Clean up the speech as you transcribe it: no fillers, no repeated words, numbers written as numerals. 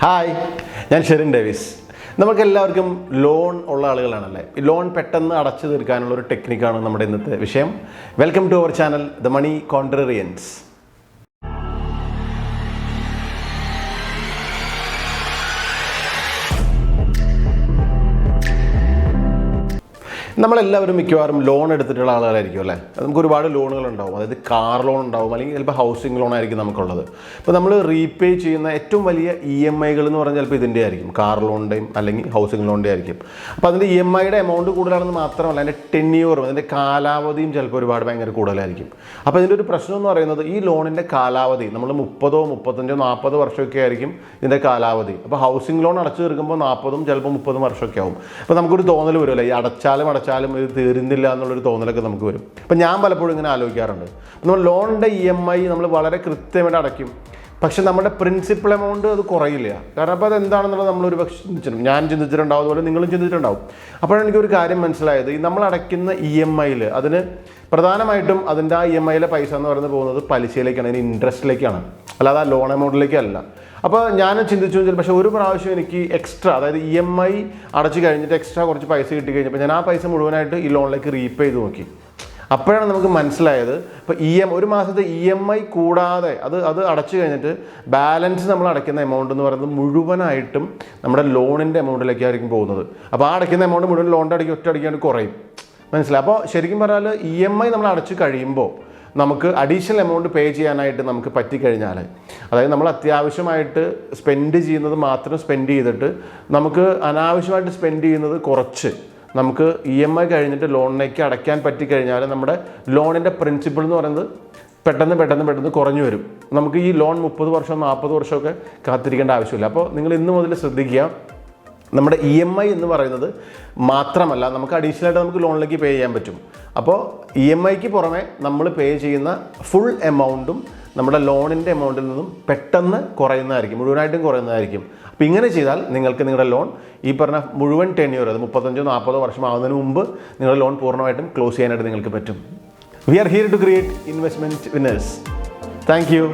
Hi, ഞാൻ Sherin Davis. നമുക്കെല്ലാവർക്കും loan ഉള്ള ആളുകളാണല്ലേ. ഈ ലോൺ പെട്ടെന്ന് അടച്ചു തീർക്കാനുള്ള ഒരു ടെക്നിക്കാണ് നമ്മുടെ ഇന്നത്തെ വിഷയം. Welcome to our channel the money contrarians. നമ്മളെല്ലാവരും മിക്കവാറും ലോൺ എടുത്തിട്ടുള്ള ആളുകളായിരിക്കും അല്ലേ. നമുക്ക് ഒരുപാട് ലോണുകൾ ഉണ്ടാവും. അതായത് കാർ ലോൺ ഉണ്ടാവും, അല്ലെങ്കിൽ ചിലപ്പോൾ ഹൗസിംഗ് ലോൺ ആയിരിക്കും നമുക്കുള്ളത്. ഇപ്പോൾ നമ്മൾ റീപേ ചെയ്യുന്ന ഏറ്റവും വലിയ EMIകൾ എന്ന് പറഞ്ഞാൽ ചിലപ്പോൾ ഇതിൻ്റെ ആയിരിക്കും, കാർ ലോണിൻ്റെയും അല്ലെങ്കിൽ ഹൗസിംഗ് ലോണിൻ്റെ ആയിരിക്കും. അപ്പോൾ അതിൻ്റെ EMIയുടെ എമൗണ്ട് കൂടുതലാണെന്ന് മാത്രമല്ല, അതിൻ്റെ ടെന്യൂറും അതിൻ്റെ കാലാവധിയും ചിലപ്പോൾ ഒരുപാട് ഭയങ്കര കൂടുതലായിരിക്കും. അപ്പോൾ ഇതിൻ്റെ ഒരു പ്രശ്നം എന്ന് പറയുന്നത്, ഈ ലോണിൻ്റെ കാലാവധി നമ്മൾ 30, 35, 40 വർഷമൊക്കെ ആയിരിക്കും ഇതിൻ്റെ കാലാവധി. അപ്പോൾ ഹൗസിംഗ് ലോൺ അടച്ചു തീർക്കുമ്പോൾ 40, ചിലപ്പോൾ 30 വർഷമൊക്കെ ആവും. അപ്പോൾ നമുക്കൊരു തോന്നൽ വരുമല്ലോ, ഈ അടച്ചാലും ഇത് തീരുന്നില്ല എന്നുള്ളൊരു തോന്നലൊക്കെ നമുക്ക് വരും. അപ്പം ഞാൻ പലപ്പോഴും ഇങ്ങനെ ആലോചിക്കാറുണ്ട്. നമ്മൾ ലോണിൻ്റെ EMI നമ്മൾ വളരെ കൃത്യമായിട്ട് അടയ്ക്കും, പക്ഷെ നമ്മുടെ പ്രിൻസിപ്പൽ എമൗണ്ട് അത് കുറയില്ല. കാരണം അപ്പോൾ അത് എന്താണെന്നുള്ളത് നമ്മളൊരു പക്ഷേ ചിന്തിച്ചിട്ടുണ്ട്, ഞാൻ ചിന്തിച്ചിട്ടുണ്ടാവും, അതുപോലെ നിങ്ങളും ചിന്തിച്ചിട്ടുണ്ടാവും. അപ്പോഴാണ് എനിക്കൊരു കാര്യം മനസ്സിലായത്, ഈ നമ്മൾ അടയ്ക്കുന്ന EMIയിൽ അതിന് പ്രധാനമായിട്ടും അതിൻ്റെ ആ EMIയിലെ പൈസ എന്ന് പറയുന്നത് പോകുന്നത് പലിശയിലേക്കാണ്, അതിന് ഇൻട്രസ്റ്റിലേക്കാണ്, അല്ലാതെ ആ ലോൺ എമൗണ്ടിലേക്കല്ല. അപ്പോൾ ഞാൻ ചിന്തിച്ചു, പക്ഷേ ഒരു പ്രാവശ്യം എനിക്ക് എക്സ്ട്രാ, അതായത് EMI അടച്ചു കഴിഞ്ഞിട്ട് എക്സ്ട്രാ കുറച്ച് പൈസ കിട്ടി കഴിഞ്ഞപ്പോൾ ഞാൻ ആ പൈസ മുഴുവനായിട്ട് ഈ ലോണിലേക്ക് റീപേ ചെയ്ത് നോക്കി. അപ്പോഴാണ് നമുക്ക് മനസ്സിലായത്, ഇപ്പോൾ ഒരു മാസത്തെ EMI കൂടാതെ അത് അടച്ചു കഴിഞ്ഞിട്ട് ബാലൻസ് നമ്മൾ അടയ്ക്കുന്ന എമൗണ്ട് എന്ന് പറയുന്നത് മുഴുവനായിട്ടും നമ്മുടെ ലോണിൻ്റെ എമൗണ്ടിലേക്കായിരിക്കും പോകുന്നത്. അപ്പോൾ ആ അടയ്ക്കുന്ന എമൗണ്ട് മുഴുവൻ ലോണിൻ്റെ ഒറ്റ അടിക്കാണ്ട് കുറയും. മനസ്സിലായി? അപ്പോൾ ശരിക്കും പറഞ്ഞാൽ EMI നമ്മൾ അടച്ചു കഴിയുമ്പോൾ നമുക്ക് അഡീഷണൽ എമൗണ്ട് പേ ചെയ്യാനായിട്ട് നമുക്ക് പറ്റിക്കഴിഞ്ഞാൽ, അതായത് നമ്മൾ അത്യാവശ്യമായിട്ട് സ്പെൻഡ് ചെയ്യുന്നത് മാത്രം സ്പെൻഡ് ചെയ്തിട്ട് നമുക്ക് അനാവശ്യമായിട്ട് സ്പെൻഡ് ചെയ്യുന്നത് കുറച്ച് നമുക്ക് EMI കഴിഞ്ഞിട്ട് ലോണിലേക്ക് അടയ്ക്കാൻ പറ്റിക്കഴിഞ്ഞാൽ നമ്മുടെ ലോണിൻ്റെ പ്രിൻസിപ്പിൾ എന്ന് പറയുന്നത് പെട്ടെന്ന് കുറഞ്ഞു വരും. നമുക്ക് ഈ ലോൺ 30 വർഷം 40 വർഷമൊക്കെ കാത്തിരിക്കേണ്ട ആവശ്യമില്ല. അപ്പോൾ നിങ്ങൾ ഇന്ന് മുതൽ ശ്രദ്ധിക്കുക, നമ്മുടെ EMI എന്ന് പറയുന്നത് മാത്രമല്ല, നമുക്ക് അഡീഷണലായിട്ട് നമുക്ക് ലോണിലേക്ക് പേ ചെയ്യാൻ പറ്റും. അപ്പോൾ EMIക്ക് പുറമെ നമ്മൾ പേ ചെയ്യുന്ന ഫുൾ എമൗണ്ടും നമ്മുടെ ലോണിൻ്റെ എമൗണ്ടിൽ നിന്നും പെട്ടെന്ന് കുറയുന്നതായിരിക്കും, മുഴുവനായിട്ടും കുറയുന്നതായിരിക്കും. അപ്പോൾ ഇങ്ങനെ ചെയ്താൽ നിങ്ങൾക്ക് നിങ്ങളുടെ ലോൺ ഈ പറഞ്ഞ മുഴുവൻ ടെന്യൂർ, അത് 35, 40 വർഷം ആവുന്നതിന് മുമ്പ് നിങ്ങളുടെ ലോൺ പൂർണ്ണമായിട്ടും ക്ലോസ് ചെയ്യാനായിട്ട് നിങ്ങൾക്ക് പറ്റും. We are here to create investment winners. Thank U.